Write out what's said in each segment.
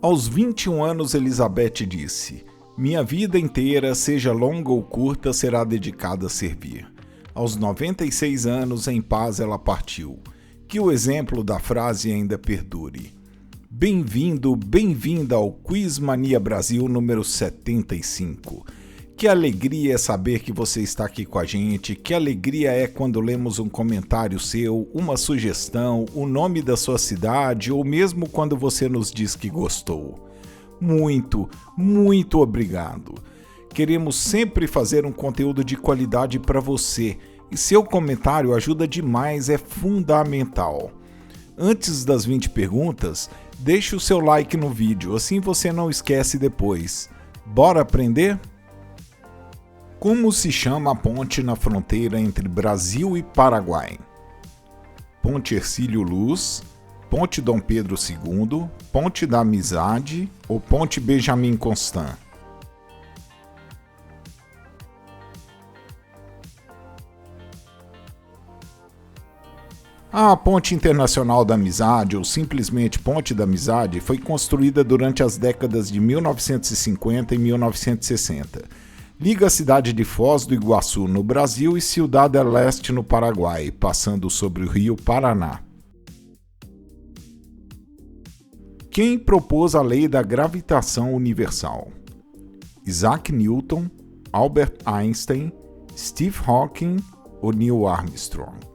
Aos 21 anos, Elizabeth disse: "Minha vida inteira, seja longa ou curta, será dedicada a servir." Aos 96 anos, em paz, ela partiu. Que o exemplo da frase ainda perdure. Bem-vindo, bem-vinda ao Quiz Mania Brasil número 75. Que alegria é saber que você está aqui com a gente, que alegria é quando lemos um comentário seu, uma sugestão, o nome da sua cidade ou mesmo quando você nos diz que gostou. Muito, muito obrigado. Queremos sempre fazer um conteúdo de qualidade para você e seu comentário ajuda demais, é fundamental. Antes das 20 perguntas, deixe o seu like no vídeo, assim você não esquece depois. Bora aprender? Como se chama a ponte na fronteira entre Brasil e Paraguai? Ponte Hercílio Luz, Ponte Dom Pedro II, Ponte da Amizade ou Ponte Benjamin Constant? A Ponte Internacional da Amizade, ou simplesmente Ponte da Amizade, foi construída durante as décadas de 1950 e 1960. Liga a cidade de Foz do Iguaçu, no Brasil, e Ciudad del Este, no Paraguai, passando sobre o rio Paraná. Quem propôs a lei da gravitação universal? Isaac Newton, Albert Einstein, Steve Hawking ou Neil Armstrong?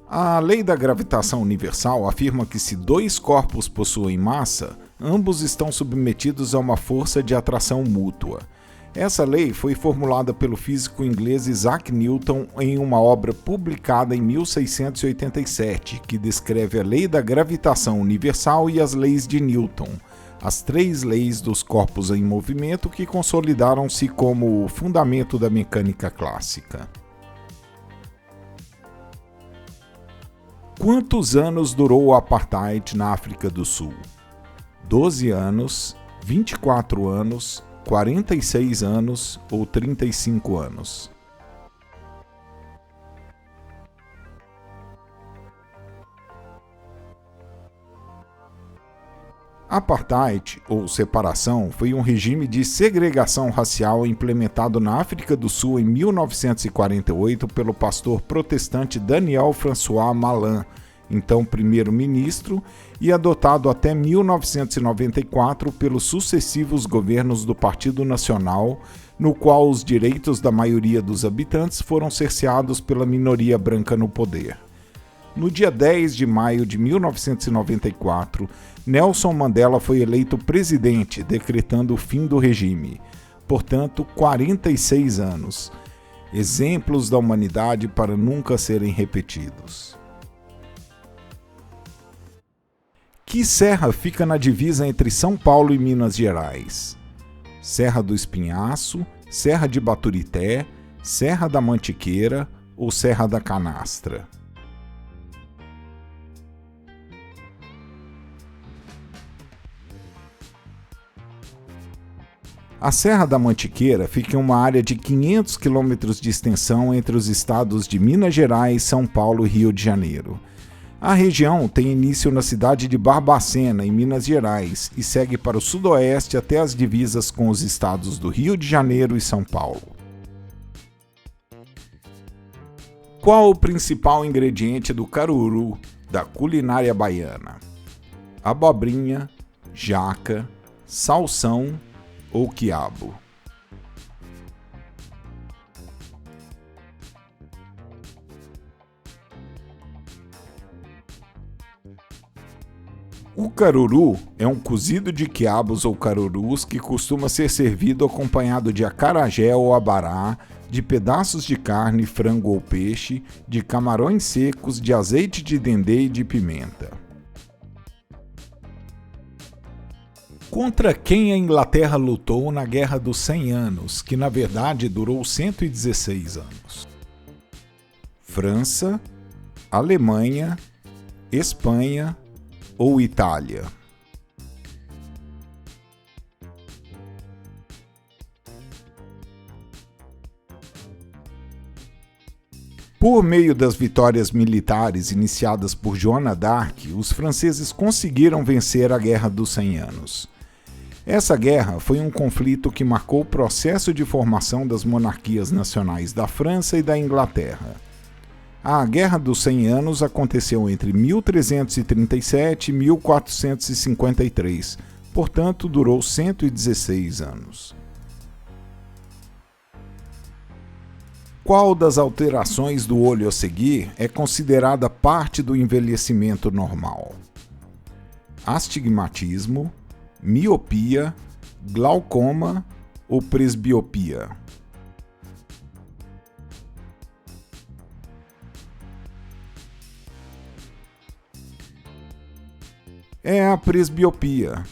A lei da gravitação universal afirma que se dois corpos possuem massa, ambos estão submetidos a uma força de atração mútua. Essa lei foi formulada pelo físico inglês Isaac Newton em uma obra publicada em 1687, que descreve a lei da gravitação universal e as leis de Newton, as três leis dos corpos em movimento que consolidaram-se como o fundamento da mecânica clássica. Quantos anos durou o apartheid na África do Sul? 12 anos, 24 anos, 46 anos ou 35 anos? Apartheid, ou separação, foi um regime de segregação racial implementado na África do Sul em 1948 pelo pastor protestante Daniel François Malan, então primeiro-ministro, e adotado até 1994 pelos sucessivos governos do Partido Nacional, no qual os direitos da maioria dos habitantes foram cerceados pela minoria branca no poder. No dia 10 de maio de 1994, Nelson Mandela foi eleito presidente, decretando o fim do regime. Portanto, 46 anos. Exemplos da humanidade para nunca serem repetidos. Que serra fica na divisa entre São Paulo e Minas Gerais? Serra do Espinhaço, Serra de Baturité, Serra da Mantiqueira ou Serra da Canastra? A Serra da Mantiqueira fica em uma área de 500 quilômetros de extensão entre os estados de Minas Gerais, São Paulo e Rio de Janeiro. A região tem início na cidade de Barbacena, em Minas Gerais, e segue para o sudoeste até as divisas com os estados do Rio de Janeiro e São Paulo. Qual o principal ingrediente do caruru da culinária baiana? Abobrinha, jaca, salsão ou quiabo? O caruru é um cozido de quiabos ou carurus que costuma ser servido acompanhado de acarajé ou abará, de pedaços de carne, frango ou peixe, de camarões secos, de azeite de dendê e de pimenta. Contra quem a Inglaterra lutou na Guerra dos 100 Anos, que na verdade durou 116 anos? França, Alemanha, Espanha ou Itália? Por meio das vitórias militares iniciadas por Joana d'Arc, os franceses conseguiram vencer a Guerra dos 100 Anos. Essa guerra foi um conflito que marcou o processo de formação das monarquias nacionais da França e da Inglaterra. A Guerra dos 100 Anos aconteceu entre 1337 e 1453, portanto durou 116 anos. Qual das alterações do olho a seguir é considerada parte do envelhecimento normal? Astigmatismo, miopia, glaucoma ou presbiopia? É a presbiopia.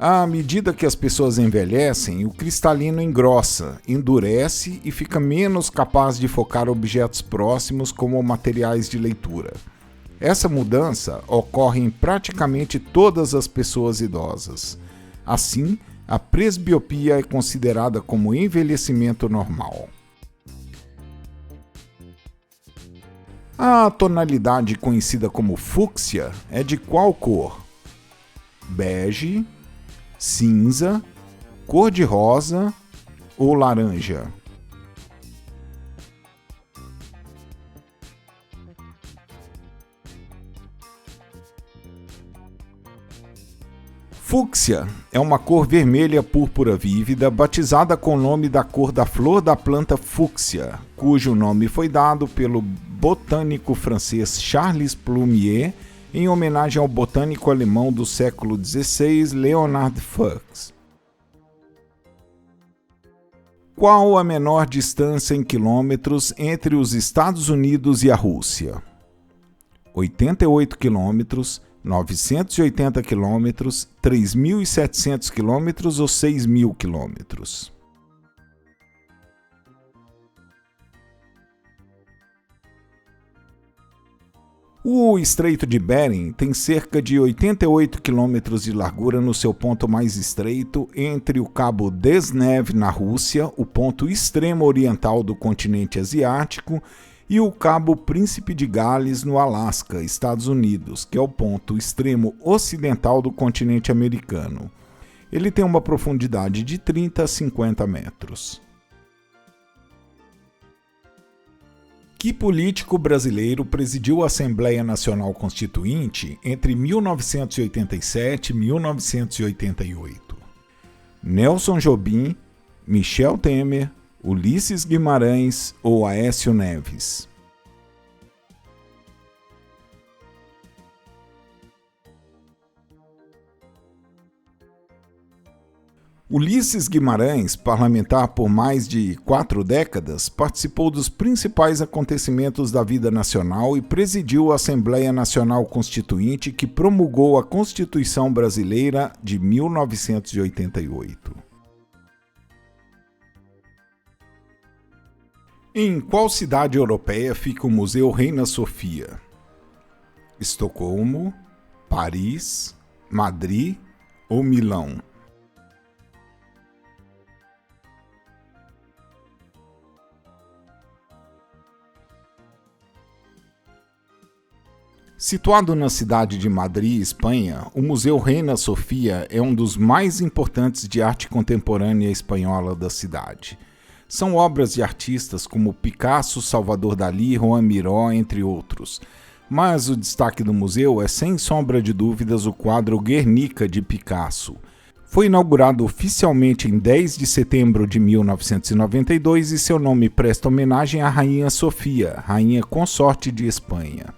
À medida que as pessoas envelhecem, o cristalino engrossa, endurece e fica menos capaz de focar objetos próximos como materiais de leitura. Essa mudança ocorre em praticamente todas as pessoas idosas. Assim, a presbiopia é considerada como envelhecimento normal. A tonalidade conhecida como fúcsia é de qual cor? Bege, cinza, cor-de-rosa ou laranja? Fúcsia é uma cor vermelha púrpura vívida batizada com o nome da cor da flor da planta fúcsia, cujo nome foi dado pelo botânico francês Charles Plumier em homenagem ao botânico alemão do século XVI, Leonhard Fuchs. Qual a menor distância em quilômetros entre os Estados Unidos e a Rússia? 88 quilômetros, 980 quilômetros, 3.700 quilômetros ou 6.000 quilômetros? O Estreito de Bering tem cerca de 88 quilômetros de largura no seu ponto mais estreito entre o Cabo Desnev na Rússia, o ponto extremo oriental do continente asiático, e o Cabo Príncipe de Gales no Alasca, Estados Unidos, que é o ponto extremo ocidental do continente americano. Ele tem uma profundidade de 30 a 50 metros. Que político brasileiro presidiu a Assembleia Nacional Constituinte entre 1987 e 1988? Nelson Jobim, Michel Temer, Ulisses Guimarães ou Aécio Neves? Ulisses Guimarães, parlamentar por mais de 4 décadas, participou dos principais acontecimentos da vida nacional e presidiu a Assembleia Nacional Constituinte que promulgou a Constituição Brasileira de 1988. Em qual cidade europeia fica o Museu Reina Sofia? Estocolmo, Paris, Madrid ou Milão? Situado na cidade de Madrid, Espanha, o Museu Reina Sofia é um dos mais importantes de arte contemporânea espanhola da cidade. São obras de artistas como Picasso, Salvador Dalí, Joan Miró, entre outros. Mas o destaque do museu é, sem sombra de dúvidas, o quadro Guernica de Picasso. Foi inaugurado oficialmente em 10 de setembro de 1992 e seu nome presta homenagem à Rainha Sofia, rainha consorte de Espanha.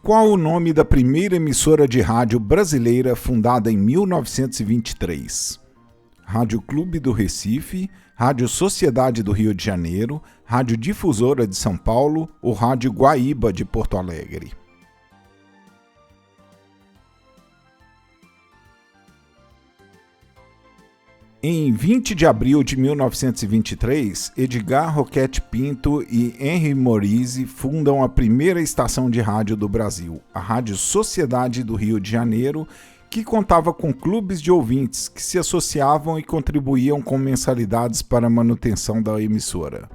Qual o nome da primeira emissora de rádio brasileira fundada em 1923? Rádio Clube do Recife, Rádio Sociedade do Rio de Janeiro, Rádio Difusora de São Paulo ou Rádio Guaíba de Porto Alegre? Em 20 de abril de 1923, Edgar Roquette Pinto e Henri Morise fundam a primeira estação de rádio do Brasil, a Rádio Sociedade do Rio de Janeiro, que contava com clubes de ouvintes que se associavam e contribuíam com mensalidades para a manutenção da emissora.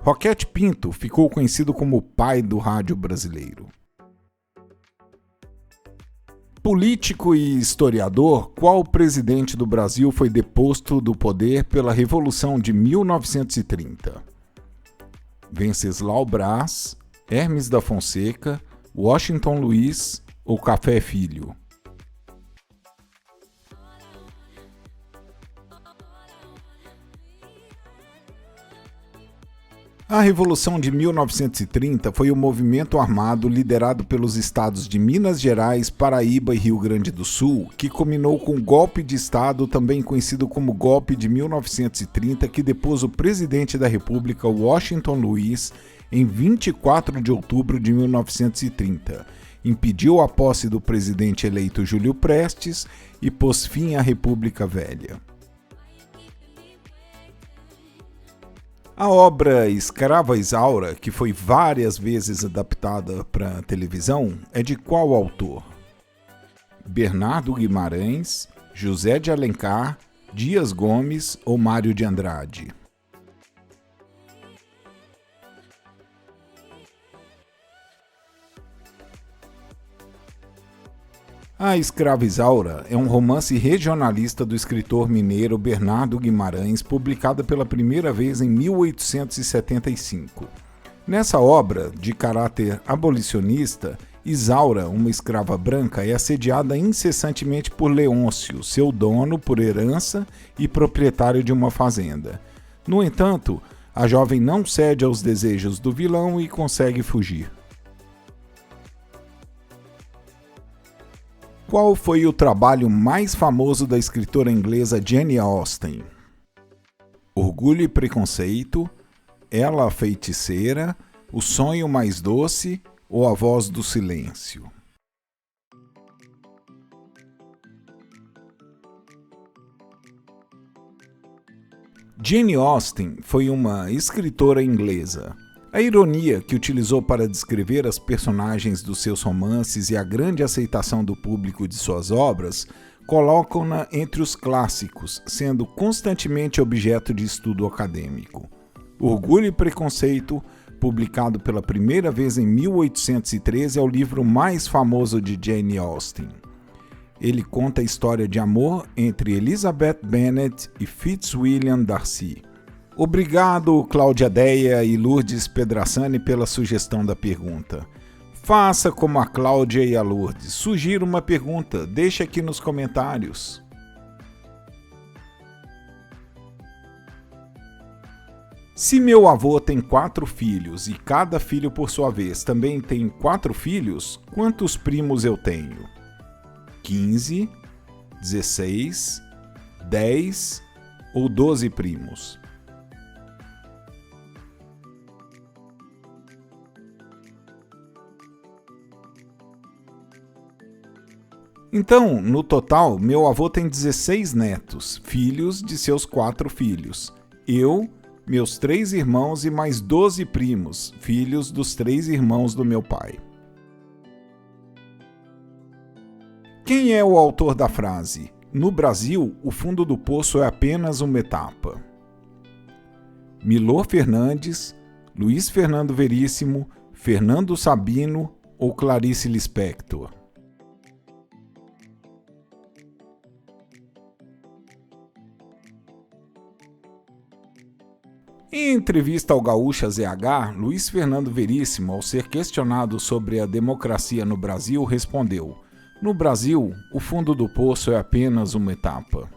Roquete Pinto ficou conhecido como o pai do rádio brasileiro. Político e historiador, qual presidente do Brasil foi deposto do poder pela Revolução de 1930? Venceslau Braz, Hermes da Fonseca, Washington Luiz ou Café Filho? A Revolução de 1930 foi um movimento armado liderado pelos estados de Minas Gerais, Paraíba e Rio Grande do Sul, que culminou com o golpe de Estado, também conhecido como Golpe de 1930, que depôs o presidente da República, Washington Luiz, em 24 de outubro de 1930. Impediu a posse do presidente eleito Júlio Prestes e pôs fim à República Velha. A obra Escrava Isaura, que foi várias vezes adaptada para a televisão, é de qual autor? Bernardo Guimarães, José de Alencar, Dias Gomes ou Mário de Andrade? A Escrava Isaura é um romance regionalista do escritor mineiro Bernardo Guimarães, publicada pela primeira vez em 1875. Nessa obra, de caráter abolicionista, Isaura, uma escrava branca, é assediada incessantemente por Leôncio, seu dono por herança e proprietário de uma fazenda. No entanto, a jovem não cede aos desejos do vilão e consegue fugir. Qual foi o trabalho mais famoso da escritora inglesa Jane Austen? Orgulho e Preconceito, Ela a Feiticeira, O Sonho Mais Doce ou A Voz do Silêncio? Jane Austen foi uma escritora inglesa. A ironia que utilizou para descrever as personagens dos seus romances e a grande aceitação do público de suas obras colocam-na entre os clássicos, sendo constantemente objeto de estudo acadêmico. Orgulho e Preconceito, publicado pela primeira vez em 1813, é o livro mais famoso de Jane Austen. Ele conta a história de amor entre Elizabeth Bennet e Fitzwilliam Darcy. Obrigado, Cláudia Deia e Lourdes Pedrassani, pela sugestão da pergunta. Faça como a Cláudia e a Lourdes. Sugira uma pergunta, deixe aqui nos comentários. Se meu avô tem 4 filhos e cada filho, por sua vez, também tem 4 filhos, quantos primos eu tenho? 15, 16, 10 ou 12 primos? Então, no total, meu avô tem 16 netos, filhos de seus 4 filhos. Eu, meus 3 irmãos e mais 12 primos, filhos dos 3 irmãos do meu pai. Quem é o autor da frase? No Brasil, o fundo do poço é apenas uma etapa. Milor Fernandes, Luiz Fernando Veríssimo, Fernando Sabino ou Clarice Lispector? Em entrevista ao Gaúcha ZH, Luiz Fernando Veríssimo, ao ser questionado sobre a democracia no Brasil, respondeu: no Brasil, o fundo do poço é apenas uma etapa.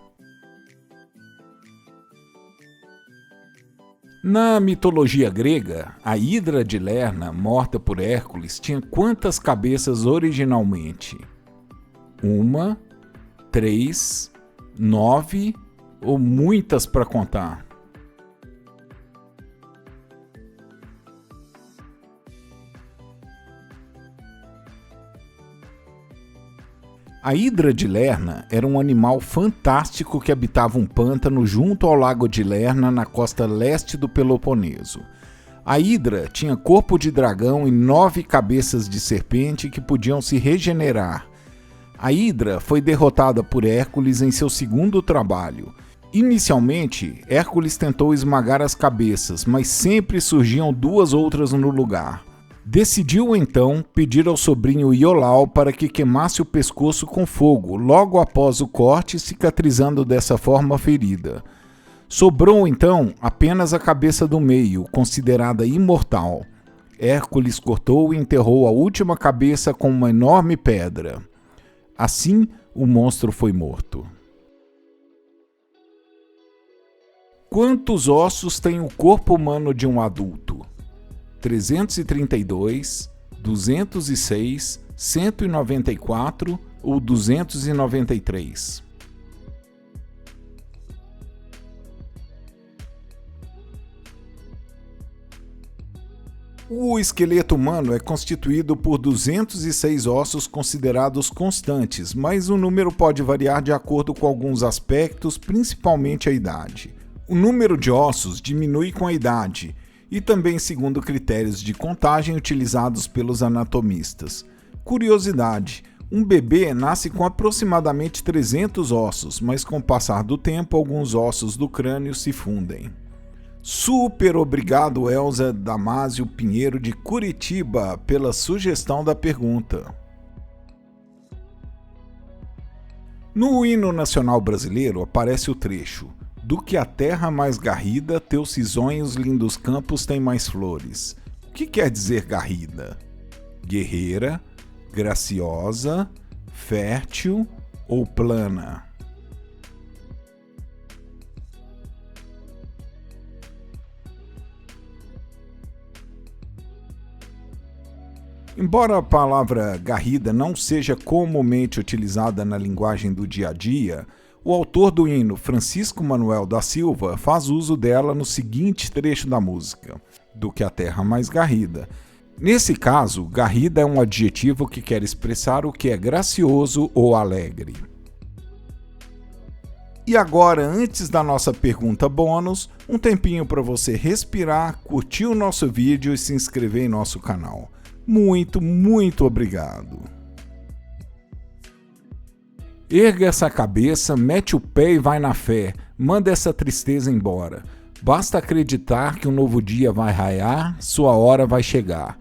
Na mitologia grega, a Hidra de Lerna, morta por Hércules, tinha quantas cabeças originalmente? 1, 3, 9 ou muitas para contar? A Hidra de Lerna era um animal fantástico que habitava um pântano junto ao lago de Lerna, na costa leste do Peloponeso. A Hidra tinha corpo de dragão e 9 cabeças de serpente que podiam se regenerar. A Hidra foi derrotada por Hércules em seu segundo trabalho. Inicialmente, Hércules tentou esmagar as cabeças, mas sempre surgiam duas outras no lugar. Decidiu então pedir ao sobrinho Iolau para que queimasse o pescoço com fogo, logo após o corte, cicatrizando dessa forma a ferida. Sobrou então apenas a cabeça do meio, considerada imortal. Hércules cortou e enterrou a última cabeça com uma enorme pedra. Assim, o monstro foi morto. Quantos ossos tem o corpo humano de um adulto? 332, 206, 194 ou 293? O esqueleto humano é constituído por 206 ossos considerados constantes, mas o número pode variar de acordo com alguns aspectos, principalmente a idade. O número de ossos diminui com a idade e também segundo critérios de contagem utilizados pelos anatomistas. Curiosidade: um bebê nasce com aproximadamente 300 ossos, mas com o passar do tempo, alguns ossos do crânio se fundem. Super obrigado, Elza Damásio Pinheiro de Curitiba, pela sugestão da pergunta. No hino nacional brasileiro aparece o trecho: do que a terra mais garrida, teus cisões lindos campos têm mais flores. O que quer dizer garrida? Guerreira, graciosa, fértil ou plana? Embora a palavra garrida não seja comumente utilizada na linguagem do dia a dia, o autor do hino, Francisco Manuel da Silva, faz uso dela no seguinte trecho da música: do que a terra mais garrida. Nesse caso, garrida é um adjetivo que quer expressar o que é gracioso ou alegre. E agora, antes da nossa pergunta bônus, um tempinho para você respirar, curtir o nosso vídeo e se inscrever em nosso canal. Muito, muito obrigado! Erga essa cabeça, mete o pé e vai na fé, manda essa tristeza embora. Basta acreditar que um novo dia vai raiar, sua hora vai chegar.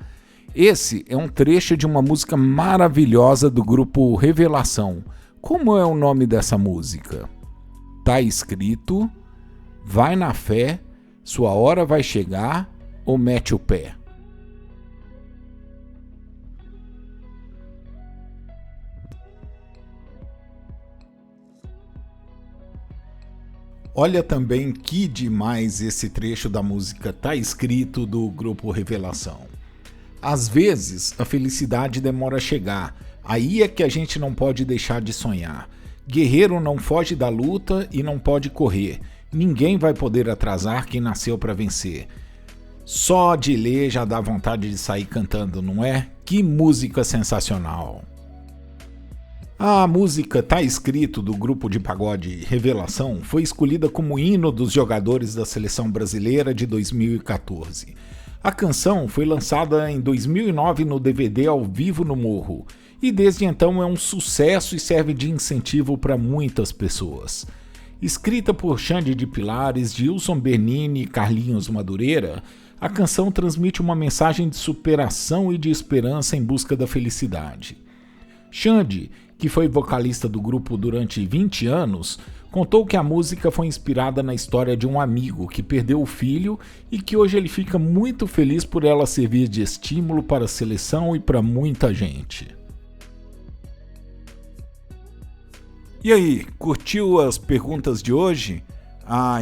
Esse é um trecho de uma música maravilhosa do grupo Revelação. Como é o nome dessa música? Tá escrito: vai na fé, sua hora vai chegar, ou mete o pé? Olha também que demais esse trecho da música Tá Escrito do grupo Revelação. Às vezes, a felicidade demora a chegar, aí é que a gente não pode deixar de sonhar. Guerreiro não foge da luta e não pode correr. Ninguém vai poder atrasar quem nasceu para vencer. Só de ler já dá vontade de sair cantando, não é? Que música sensacional! A música Tá Escrito do grupo de pagode Revelação foi escolhida como hino dos jogadores da seleção brasileira de 2014. A canção foi lançada em 2009 no DVD Ao Vivo no Morro e desde então é um sucesso e serve de incentivo para muitas pessoas. Escrita por Xande de Pilares, Gilson Bernini e Carlinhos Madureira, a canção transmite uma mensagem de superação e de esperança em busca da felicidade. Xande, que foi vocalista do grupo durante 20 anos, contou que a música foi inspirada na história de um amigo que perdeu o filho e que hoje ele fica muito feliz por ela servir de estímulo para a seleção e para muita gente. E aí, curtiu as perguntas de hoje?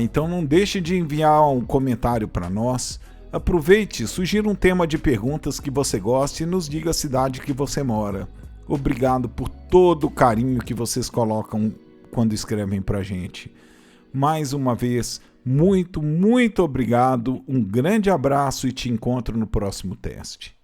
Então não deixe de enviar um comentário para nós. Aproveite, sugira um tema de perguntas que você goste e nos diga a cidade que você mora. Obrigado por todo o carinho que vocês colocam quando escrevem pra gente. Mais uma vez, muito, muito obrigado, um grande abraço e te encontro no próximo teste.